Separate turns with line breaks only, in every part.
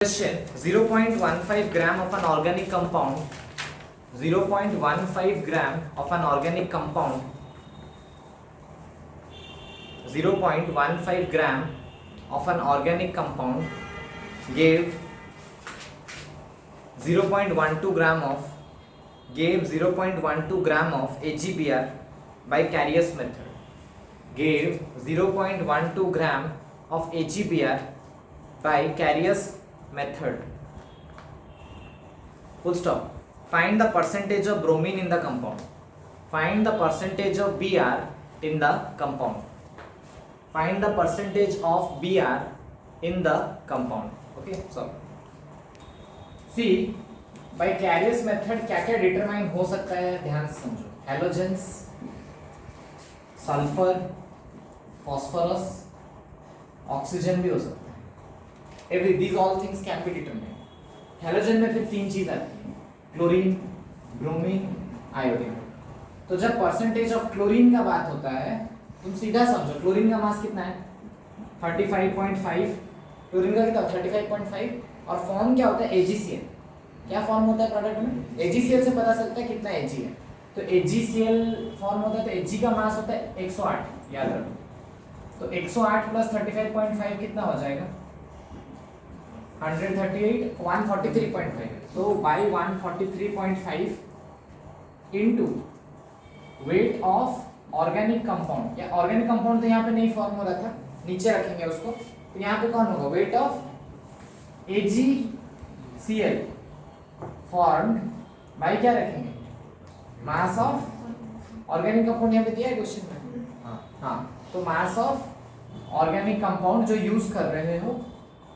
Question: 0.15 gram of an organic compound, 0.15 gram of an organic compound, 0.15 gram of an organic compound gave 0.12 gram of 0.12 gram of AgBr by Carrier's method. Gave 0.12 gram of AgBr by Carrier's method. Full stop. Find the percentage of bromine in the compound. Find the percentage of Br in the compound. Find the percentage of Br in the compound. Okay, so see, by Carrier's method क्या क्या determine हो सकता है, ध्यान से समझो. Halogens, sulphur, phosphorus, oxygen भी हो सकता है. These all things can be determined. Halogen में फिर तीन चीज आती है, क्लोरीन, ब्रोमीन, आयोडीन. तो जब परसेंटेज ऑफ क्लोरीन का बात होता है, तुम सीधा समझो क्लोरीन का मास कितना है 35.5. क्लोरीन का कितना 35.5 और फॉर्म क्या होता है AgCl. क्या फॉर्म होता है प्रोडक्ट में? AgCl से पता चलता है कितना Ag है. तो AgCl फॉर्म होता है तो Ag का मास होता है 108, याद रखो. तो 108 प्लस 35.5 कितना हो जाएगा 138, 143.5. तो by 143.5 into weight of organic compound. या organic compound तो यहाँ पे नहीं फॉर्म हो रहा था, नीचे रखेंगे उसको. तो यहाँ पे कौन होगा weight of AgCl formed by क्या रखेंगे mass of organic compound. यहाँ पे दिया है क्वेश्चन में. हाँ, तो mass of organic compound जो यूज कर रहे हो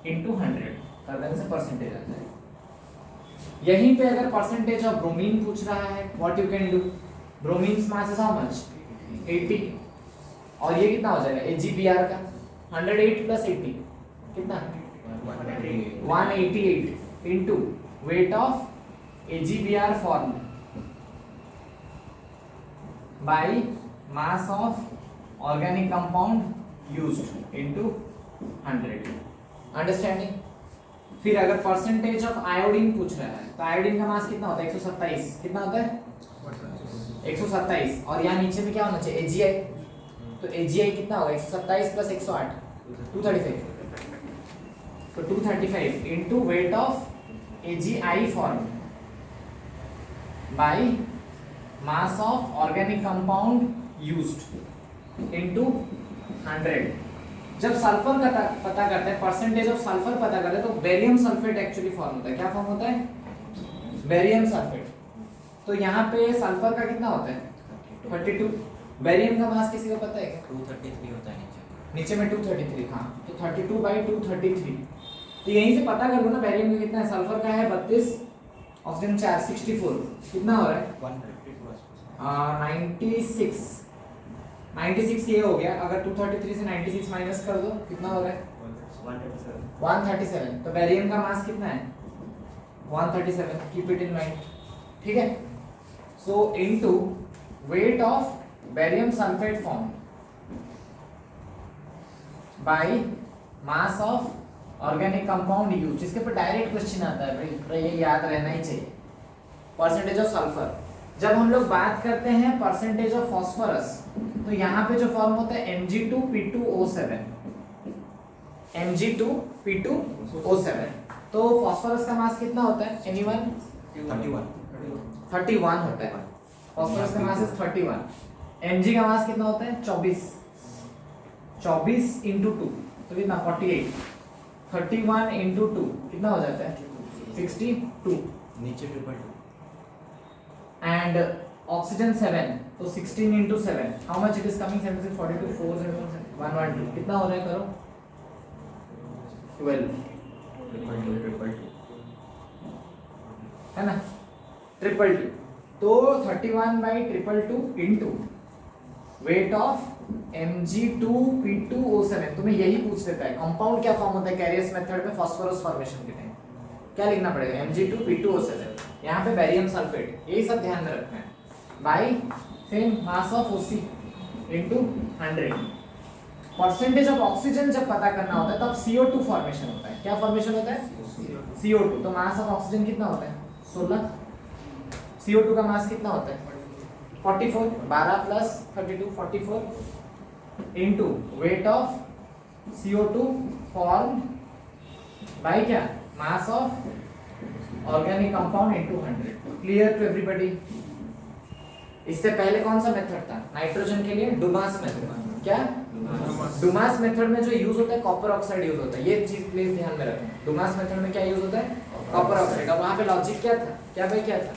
into 100 कर देने से परसेंटेज आ जाएगा. यहीं पे अगर परसेंटेज ऑफ ब्रोमीन पूछ रहा है, what you can do, bromine mass is how much 80 और ये कितना हो जाएगा AgBr का 108 प्लस 80 कितना 188 into weight of AgBr form by mass of organic compound used into 100. Understanding. फिर अगर परसेंटेज ऑफ आयोडीन पूछ रहा है तो आयोडीन का मास कितना होता है 127. कितना होता है 127 और यहाँ नीचे में क्या होना चाहिए AgI. तो AgI कितना होगा 127 प्लस 108 235. तो 235 into weight of AgI form by mass of organic compound used into 100. जब सल्फर का पता करते हैं, परसेंटेज ऑफ सल्फर पता करते हैं, तो बेरियम सल्फेट एक्चुअली फॉर्म होता है. क्या फॉर्म होता है बेरियम सल्फेट. तो यहाँ पे सल्फर का कितना होता है 32. बेरियम का मास किसी को पता है क्या
233 होता है
नीचे में 233. हाँ, तो 32/233. तो यहीं से पता कर लो ना बेरियम का कितना है. सल्फर का है 32, ऑक्सीजन 4 64. कितना हो रहा है 96 ये हो गया. अगर 233 से 96 माइनस कर दो कितना हो रहा है 137. तो बेरियम का मास कितना है 137. Keep it in mind. ठीक है. सो into weight of barium sulphate form by mass of organic compound use. इसके ऊपर डायरेक्ट क्वेश्चन आता है भाई, ये याद रहना ही चाहिए. Percentage of sulphur. जब हम लोग बात करते हैं परसेंटेज ऑफ फास्फोरस, तो यहाँ पे जो फॉर्म होता है Mg2P2O7. Mg2P2O7. तो फास्फोरस का मास कितना होता है एनीवन 31 होता है. फास्फोरस का मास इज 31. Mg का मास कितना होता है 24 इंटू 2 तो कितना 48. 31 इंटू 2 कितना हो जाता है 62.
नीचे 222
and oxygen 7 तो 16 into 7 how much it is coming 76 42 4 112 कितना हो रहा है करो 12 है ना 222. तो 31/222 into weight of Mg2P2O7. तुम्हें यही पूछ लेता है कंपाउंड क्या फॉर्म होता है कैरियर्स मेथड में फास्फोरस फॉर्मेशन के टाइम. क्या लिखना पड़ेगा Mg2P2O7. यहाँ पे बेरियम सल्फेट. यही सब ध्यान में रखना है. By same mass of OC into 100. Percentage of oxygen जब पता करना होता है तब CO2 फॉर्मेशन होता है। क्या फॉर्मेशन होता है? CO2। तो मास ऑफ ऑक्सीजन कितना होता है? 16। CO2 का मास कितना होता है? 44। 12 plus 32 44 into weight of CO2 form by क्या? Mass of organic compound into 100। Clear to everybody? इससे पहले कौन सा मेथड था नाइट्रोजन के लिए? Dumas method. क्या? डुमास मेथड में जो यूज होता है कॉपर ऑक्साइड यूज होता है। ये चीज प्लीज ध्यान में रखना। डुमास मेथड में क्या यूज होता है? Copper oxide. अब वहां पे लॉजिक क्या था? क्या भाई क्या था?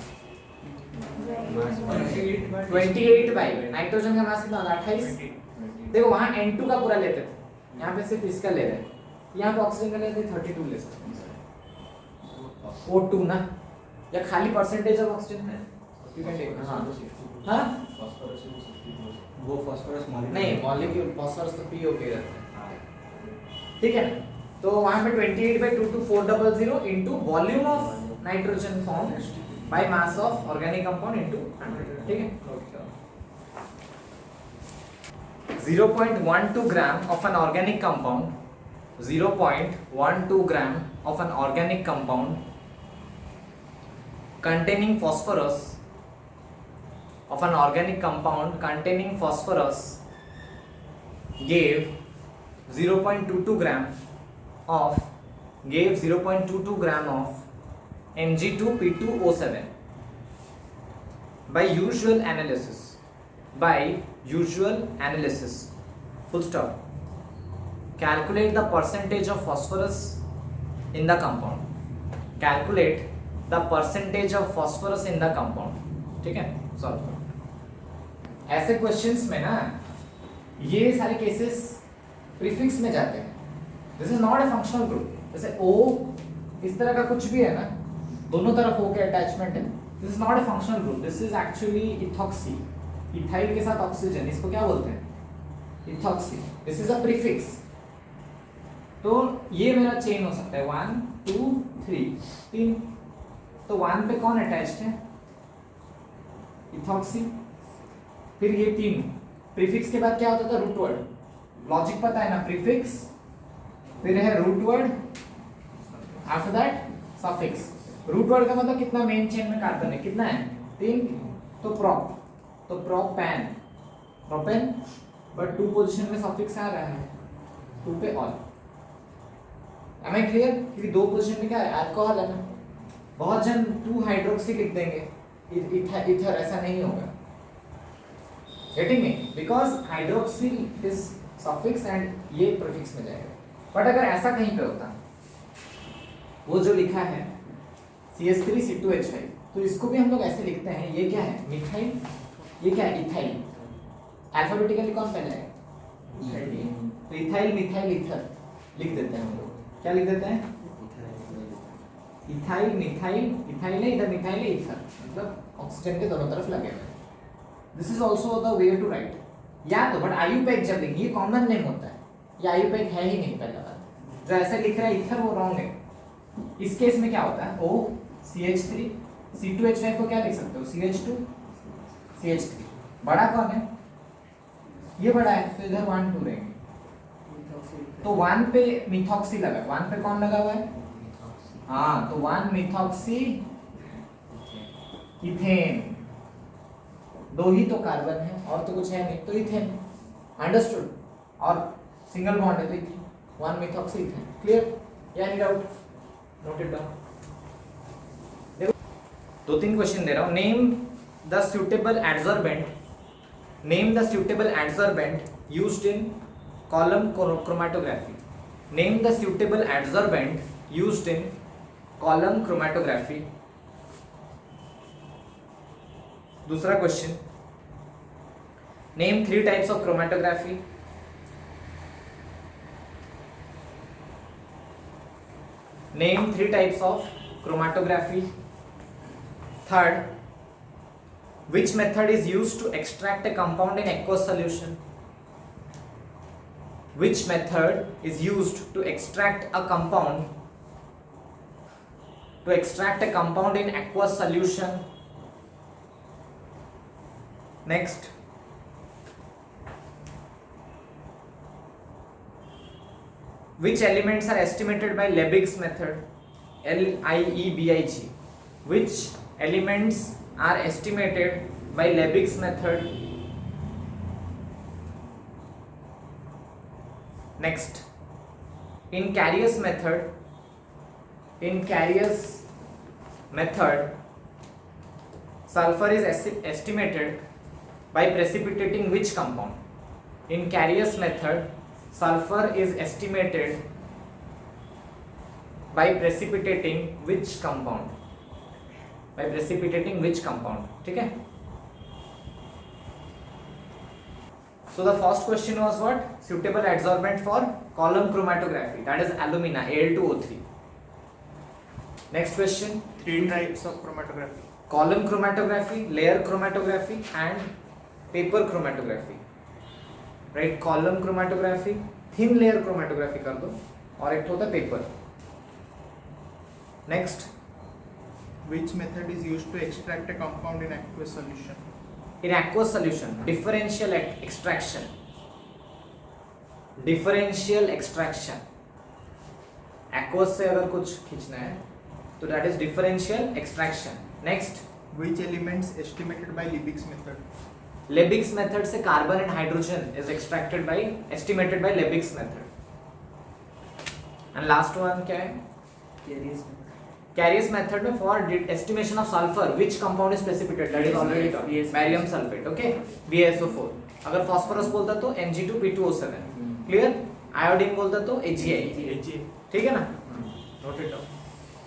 28 बाई नाइट्रोजन का मास कितना होता है? 28। देखो वहां N2 का पूरा लेते थे, यहाँ पे सिर्फ इसका ले रहे हैं। यहाँ पे ऑक्सीजन का लेते 32 ले सकते हैं। O2 ना, या खाली परसेंटेज ऑफ ऑक्सीजन है यू कैन टेक। हां हां
वो फास्फोरस
नहीं, मॉलिक्यूल फास्फोरस तो POK रहता है, ठीक है। तो वहां पे 28/22400 into volume of nitrogen form by mass of organic compound into 100, ठीक है। 0.12 gram of an organic compound, 0.12 gram of an organic compound containing phosphorus of an organic compound containing phosphorus gave 0.22 gram of Mg2P2O7 by usual analysis full stop. Calculate the percentage of phosphorus in the compound. Calculate the percentage of phosphorus in the compound, ठीक है। Solve करो। ऐसे questions में ना ये सारे cases prefix में जाते हैं। This is not a functional group. जैसे O इस तरह का कुछ भी है ना, दोनों तरफ O के अटैचमेंट है, this is not a functional group, this is actually ethoxy. Ethyl के साथ ऑक्सीजन, इसको क्या बोलते हैं? Ethoxy. This is a prefix. तो ये मेरा चेन हो सकता है 1 2 3 3। तो 1 पे कौन अटैच्ड है? इथॉक्सी। फिर ये 3 प्रीफिक्स के बाद क्या होता था? Root word. लॉजिक पता है ना? प्रीफिक्स, फिर है root word, after that suffix. Root word का मतलब कितना मेन चेन में कार्बन है? कितना है? 3। तो प्रोप, तो प्रोपैन, प्रोपेन, बट 2 पोजीशन में सफिक्स आ रहा है 2 पे ऑल। M I clear? क्योंकि 2 पोजीशन में क्या है? अल्कोहल है ना। बहुत जन 2 हाइड्रोक्सी लिख देंगे, इथर ऐसा नहीं होगा। Getting me? Because hydroxy is suffix and ये प्रीफिक्स में जाएगा। बट अगर ऐसा कहीं पे होता, वो जो लिखा है CH3C2H5, तो इसको भी हम लोग ऐसे लिखते हैं। ये क्या है? मिथाइल। ये क्या है? इथाइल। अल्फाबेटिकली कौन पहले है? तो इथाइल मिथाइल इथर लिख देते हैं हम लोग। क्या लिख देते हैं? इथाइल मिथाइल, इथाइल है इधर, मिथाइल है इथर, मतलब ऑक्सीजन के दोनों तरफ लगे हुए। This is also the way to write. या तो बट आयुपैक जब लिखेंगे, ये कॉमन नेम होता है, ये आयुपैक है ही नहीं। पहला बात, जो ऐसे लिख रहा है इथर वो रॉन्ग है। इस केस में क्या होता है? O CH3 C2H5 को क्या लिख सकते हो? CH2 CH3। बड़ा कौन है? ये बड़ा है, तो इधर 1 2 रहेंगे। तो 1 पे मिथॉक्सी लगा, 1 पे कौन लगा हुआ है? हाँ, तो 1 मिथॉक्सी इथेन। 2 ही तो कार्बन है और तो कुछ है नहीं, तो इथेन। अंडरस्टूड? और सिंगल बॉन्ड है तो इथेन, 1 मिथॉक्सी इथेन। क्लियर? या any doubt? Note it down. देखो 2-3 क्वेश्चन दे रहा हूं। Name the suitable adsorbent, name the suitable adsorbent used in column chromatography. Name the suitable adsorbent used in column chromatography. दूसरा question, name 3 types of chromatography. Name 3 types of chromatography. Third, which method is used to extract a compound in aqueous solution? Which method is used to extract a compound in aqueous solution? Next, which elements are estimated by Liebig's method? LIEBIG. Which elements are estimated by Liebig's method? Next, in Carrier's method, sulfur is estimated by precipitating which compound? In Carrier's method, sulfur is estimated by precipitating which compound? By precipitating which compound? ठीक है? So the first question was what? Suitable adsorbent for column chromatography, that is alumina, Al2O3. Next question.
3 types of chromatography.
Column chromatography, layer chromatography and paper chromatography. Right? Column chromatography, thin layer chromatography कर दो और एक होता है paper. Next.
Which method is used to extract a compound in aqueous solution?
In aqueous solution, differential extraction. Differential extraction. Aqueous से अगर कुछ खींचना है तो that is differential extraction. Next.
Which elements estimated by Liebig's method?
Liebig's method से carbon and hydrogen is estimated by Liebig's method. And last one क्या है? Carrier's method में for estimation of sulfur, which compound is precipitated? That is already taught. Barium sulfate. Okay. BaSO4. अगर phosphorus बोलता तो Mg2P2O7. Clear? Iodine बोलता तो AgI. ठीक है ना? Note it down.